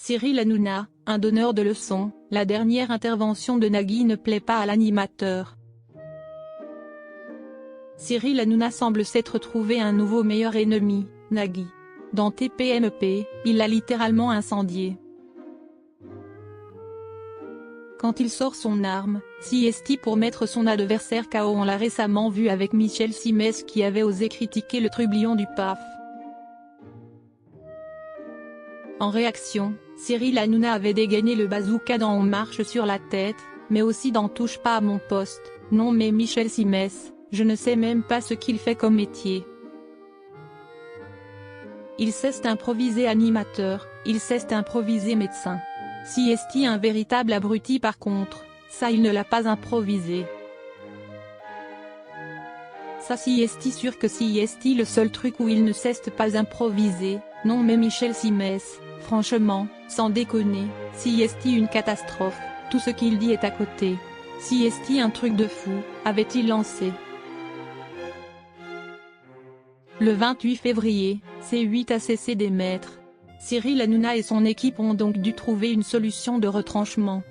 Cyril Hanouna, un donneur de leçons, la dernière intervention de Nagui ne plaît pas à l'animateur. Cyril Hanouna semble s'être trouvé un nouveau meilleur ennemi, Nagui. Dans TPMP, il l'a littéralement incendié. Quand il sort son arme, CST pour mettre son adversaire KO, on l'a récemment vu avec Michel Simès qui avait osé critiquer le trublion du PAF. En réaction, Cyril Hanouna avait dégainé le bazooka dans On marche sur la tête, mais aussi dans Touche pas à mon poste. Non mais Michel Simès, je ne sais même pas ce qu'il fait comme métier. Il sait improviser animateur, il sait improviser médecin. CST un véritable abruti par contre, ça il ne l'a pas improvisé. Ça CST sûr que CST le seul truc où il ne sait pas improviser, non mais Michel Simès, franchement, sans déconner, CST une catastrophe, tout ce qu'il dit est à côté. CST un truc de fou, avait-il lancé. Le 28 février, C8 a cessé d'émettre. Cyril Hanouna et son équipe ont donc dû trouver une solution de retranchement.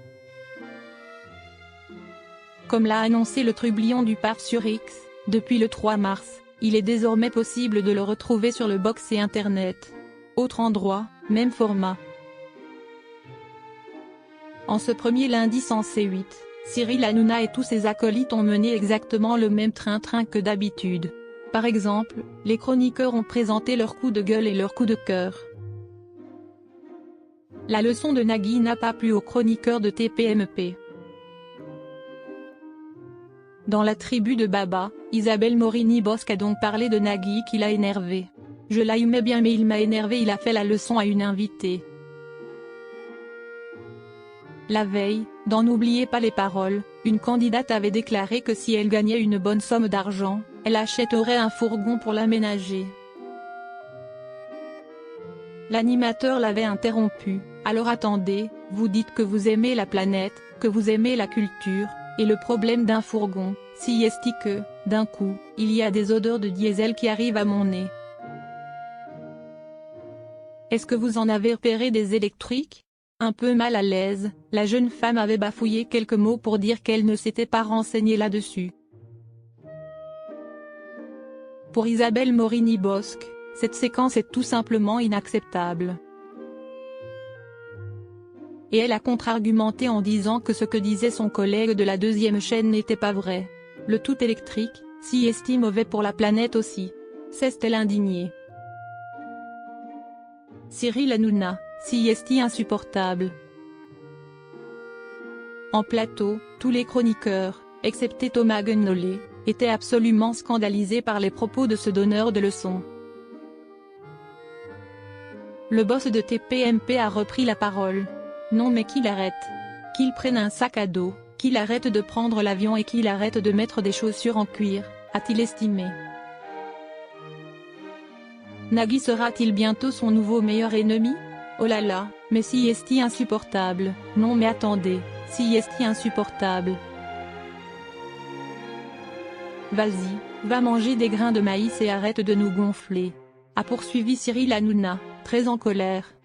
Comme l'a annoncé le trublion du PAF sur X, depuis le 3 mars, il est désormais possible de le retrouver sur le box et Internet. Autre endroit, même format. En ce premier lundi sans C8, Cyril Hanouna et tous ses acolytes ont mené exactement le même train-train que d'habitude. Par exemple, les chroniqueurs ont présenté leur coup de gueule et leur coup de cœur. La leçon de Nagui n'a pas plu aux chroniqueurs de TPMP. Dans la tribu de Baba, Isabelle Morini-Bosc a donc parlé de Nagui qui l'a énervé. Je l'aimais bien mais il m'a énervé, il a fait la leçon à une invitée. La veille, dans N'oubliez pas les paroles, une candidate avait déclaré que si elle gagnait une bonne somme d'argent, elle achèterait un fourgon pour l'aménager. L'animateur l'avait interrompu, alors attendez, vous dites que vous aimez la planète, que vous aimez la culture, et le problème d'un fourgon, si est que, d'un coup, il y a des odeurs de diesel qui arrivent à mon nez. Est-ce que vous en avez repéré des électriques ? Un peu mal à l'aise, la jeune femme avait bafouillé quelques mots pour dire qu'elle ne s'était pas renseignée là-dessus. Pour Isabelle Morini-Bosc, cette séquence est tout simplement inacceptable. Et elle a contre-argumenté en disant que ce que disait son collègue de la deuxième chaîne n'était pas vrai. Le tout électrique, si est mauvais pour la planète aussi. S'est-elle indignée. Cyril Hanouna, si est insupportable. En plateau, tous les chroniqueurs, excepté Thomas Gunnolé, étaient absolument scandalisés par les propos de ce donneur de leçons. Le boss de TPMP a repris la parole. Non mais qu'il arrête. Qu'il prenne un sac à dos, qu'il arrête de prendre l'avion et qu'il arrête de mettre des chaussures en cuir, a-t-il estimé. Nagui sera-t-il bientôt son nouveau meilleur ennemi? Oh là là, mais si est insupportable, non mais attendez, si est insupportable. Vas-y, va manger des grains de maïs et arrête de nous gonfler. A poursuivi Cyril Hanouna, très en colère.